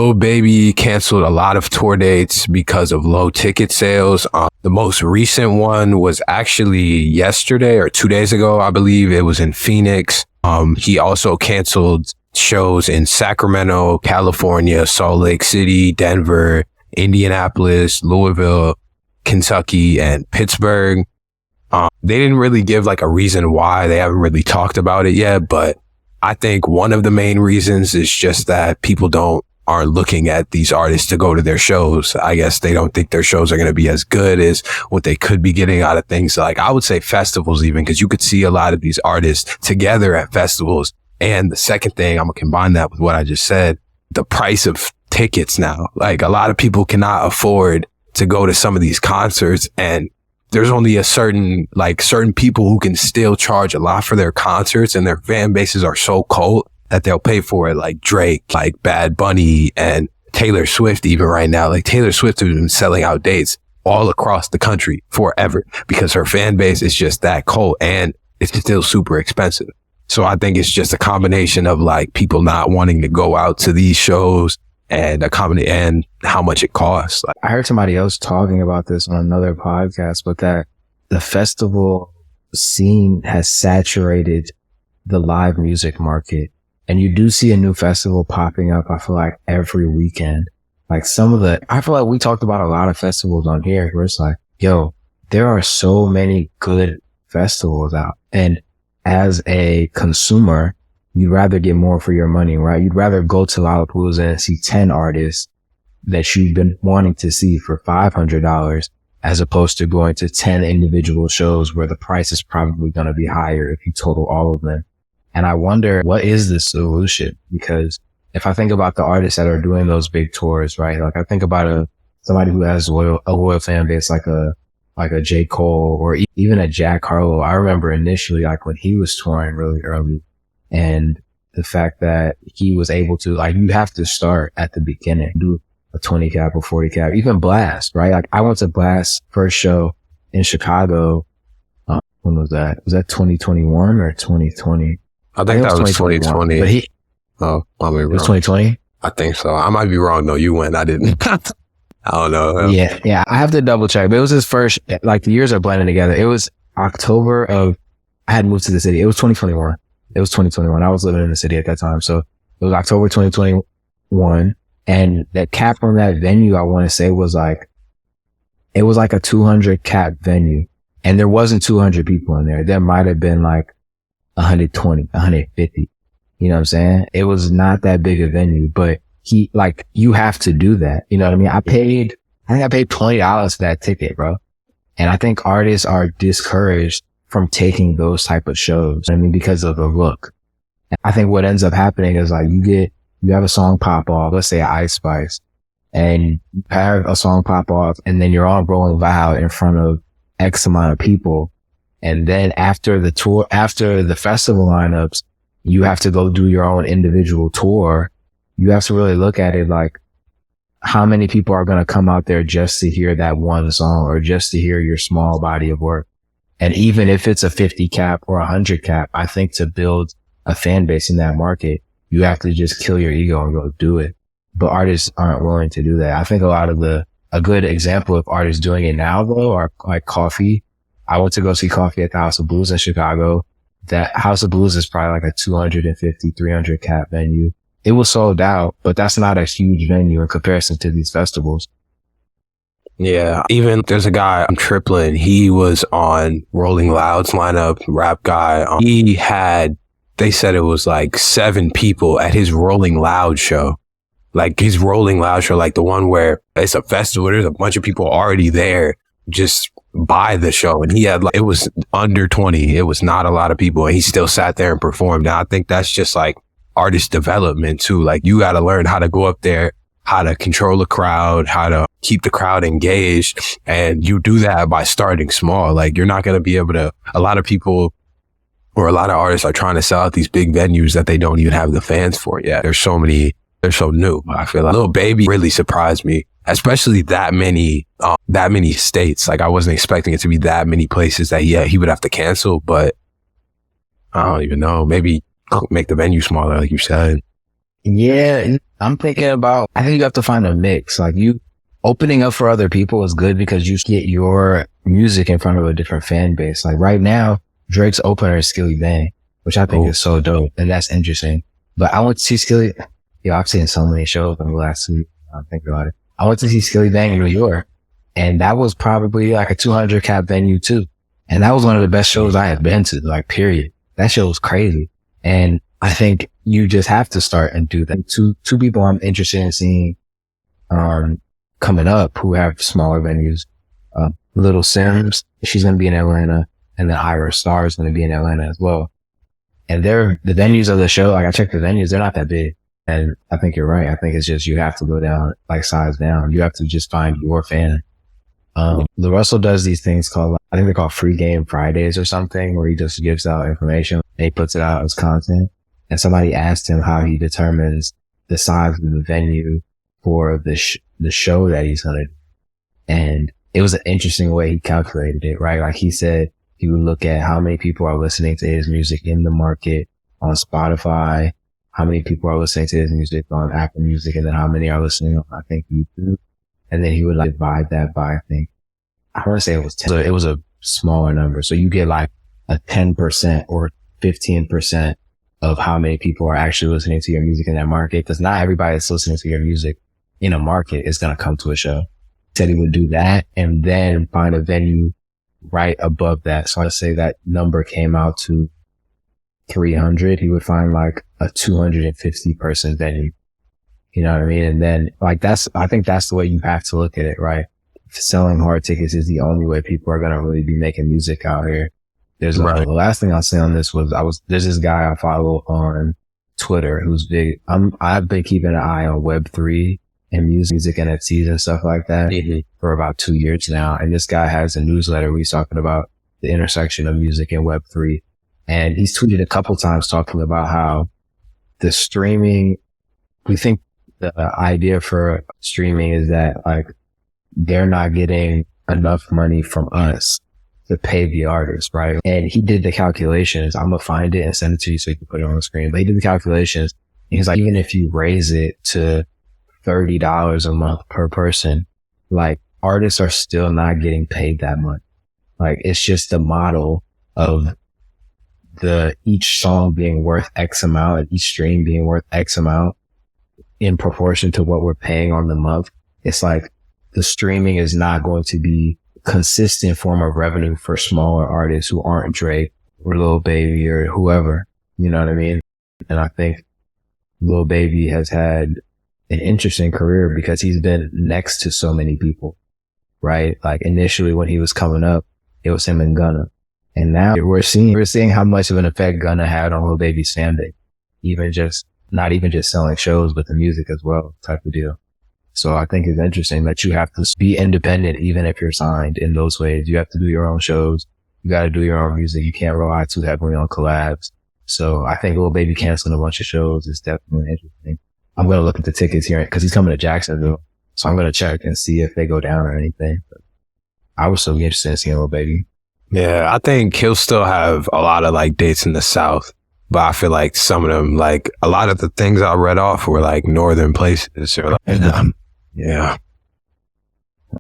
Lil Baby canceled a lot of tour dates because of low ticket sales. The most recent one was actually yesterday or 2 days ago, I believe. It was in Phoenix. He also canceled shows in Sacramento, California, Salt Lake City, Denver, Indianapolis, Louisville, Kentucky, and Pittsburgh. They didn't really give like a reason why. They haven't really talked about it yet, but I think one of the main reasons is just that people aren't looking at these artists to go to their shows. I guess they don't think their shows are going to be as good as what they could be getting out of things like, I would say, festivals even, because you could see a lot of these artists together at festivals. And the second thing, I'm going to combine that with what I just said, the price of tickets now. Like, a lot of people cannot afford to go to some of these concerts, and there's only certain people who can still charge a lot for their concerts, and their fan bases are so cold that they'll pay for it, like Drake, like Bad Bunny, and Taylor Swift even right now. Like, Taylor Swift has been selling out dates all across the country forever because her fan base is just that cold, and it's still super expensive. So I think it's just a combination of like people not wanting to go out to these shows and and how much it costs. Like, I heard somebody else talking about this on another podcast, but that the festival scene has saturated the live music market. And you do see a new festival popping up, I feel like, every weekend. Like I feel like we talked about a lot of festivals on here where it's like, yo, there are so many good festivals out. And as a consumer, you'd rather get more for your money, right? You'd rather go to Lollapalooza and see 10 artists that you've been wanting to see for $500 as opposed to going to 10 individual shows where the price is probably going to be higher if you total all of them. And I wonder, what is the solution? Because if I think about the artists that are doing those big tours, right? Like, I think about somebody who has a loyal fan base, like a J. Cole or even a Jack Harlow. I remember initially, like, when he was touring really early, and the fact that he was able to, like, you have to start at the beginning, do a 20 cap or 40 cap, even Blast, right? Like, I went to Blast first show in Chicago. When was that? Was that 2021 or 2020? I think that was 2020. But I mean, it was 2020? I think so. I might be wrong though. You went. I didn't. I don't know. Yeah. I have to double check, but it was his first, like, the years are blending together. It was October I had moved to the city. It was 2021. I was living in the city at that time. So it was October 2021. And that cap on that venue, I want to say, was like a 200 cap venue. And there wasn't 200 people in there. There might have been like 120, 150. You know what I'm saying? It was not that big a venue, but you have to do that. You know what I mean? I think I paid $20 for that ticket, bro. And I think artists are discouraged from taking those type of shows. I mean, because of the look. I think what ends up happening is, like, you have a song pop off, let's say Ice Spice, and you have a song pop off, and then you're on Rolling Loud in front of X amount of people. And then after the tour, after the festival lineups, you have to go do your own individual tour. You have to really look at it like, how many people are going to come out there just to hear that one song or just to hear your small body of work? And even if it's a 50 cap or 100 cap, I think to build a fan base in that market, you have to just kill your ego and go do it. But artists aren't willing to do that. I think a good example of artists doing it now, though, are like Coffee. I went to go see Coffee at the House of Blues in Chicago. That House of Blues is probably like a 250, 300 cap venue. It was sold out, but that's not a huge venue in comparison to these festivals. Yeah. Even there's a guy, Triplin. He was on Rolling Loud's lineup, rap guy. They said it was like 7 people at his Rolling Loud show. Like his Rolling Loud show, like the one where it's a festival. There's a bunch of people already there just by the show. And he had it was under 20. It was not a lot of people. And he still sat there and performed. And I think that's just like artist development too. Like, you got to learn how to go up there, how to control a crowd, how to keep the crowd engaged. And you do that by starting small. Like, you're not going to be able to, a lot of people or a lot of artists are trying to sell out these big venues that they don't even have the fans for yet. They're so new. I feel like Lil Baby really surprised me, especially that many states. Like, I wasn't expecting it to be that many places that he would have to cancel, but I don't even know. Maybe make the venue smaller, like you said. Yeah, I'm thinking about, I think you have to find a mix. Like you opening up for other people is good because you get your music in front of a different fan base. Like right now, Drake's opener is Skilly Bang, which I think is so dope. And that's interesting. But I went to see Skilly. I've seen so many shows in the last week. I think about it. I went to see Skilly Bang in New York, and that was probably like a 200 cap venue too. And that was one of the best shows I had been to, like, period. That show was crazy. And I think you just have to start and do that. Two people I'm interested in seeing, coming up who have smaller venues. Little Sims, she's going to be in Atlanta, and then Ira Star is going to be in Atlanta as well. And the venues of the show, like I checked the venues, they're not that big. And I think you're right. I think it's just, you have to go down, like size down. You have to just find your fan. Lil Russell does these things called, I think they're called Free Game Fridays or something, where he just gives out information and he puts it out as content. And somebody asked him how he determines the size of the venue for the show that he's going to do. And it was an interesting way he calculated it, right? Like he said, he would look at how many people are listening to his music in the market on Spotify, how many people are listening to his music on Apple Music, and then how many are listening on, I think, YouTube. And then he would like divide that by, I want to say it was 10. So it was a smaller number. So you get like a 10% or 15% of how many people are actually listening to your music in that market. Cause not everybody that's listening to your music in a market is going to come to a show. He said he would do that and then find a venue right above that. So I'd say that number came out to 300. He would find like a 250 person venue. You know what I mean? And then like I think that's the way you have to look at it, right? Selling hard tickets is the only way people are going to really be making music out here. The last thing I'll say on this was there's this guy I follow on Twitter who's big. I've been keeping an eye on Web3 and music NFTs and stuff like that for about 2 years now. And this guy has a newsletter where he's talking about the intersection of music and Web3. And he's tweeted a couple times talking about how the streaming, we think the idea for streaming is that like they're not getting enough money from us to pay the artist, right? And he did the calculations. I'm gonna find it and send it to you so you can put it on the screen. But he did the calculations. And he's like, even if you raise it to $30 a month per person, like artists are still not getting paid that much. Like it's just the model of each song being worth X amount and each stream being worth X amount in proportion to what we're paying on the month. It's like the streaming is not going to be consistent form of revenue for smaller artists who aren't Drake or Lil Baby or whoever, you know what I mean? And I think Lil Baby has had an interesting career because he's been next to so many people, right? Like initially when he was coming up, it was him and Gunna. And now we're seeing how much of an effect Gunna had on Lil Baby's fan base. Not even just selling shows, but the music as well, type of deal. So I think it's interesting that you have to be independent, even if you're signed in those ways. You have to do your own shows. You got to do your own music. You can't rely too heavily on collabs. So I think Lil Baby canceling a bunch of shows is definitely interesting. I'm going to look at the tickets here because he's coming to Jacksonville. So I'm going to check and see if they go down or anything. But I would still be interested in seeing Lil Baby. Yeah, I think he'll still have a lot of like dates in the South. But I feel like some of them, like a lot of the things I read off were like northern places. Or like, yeah.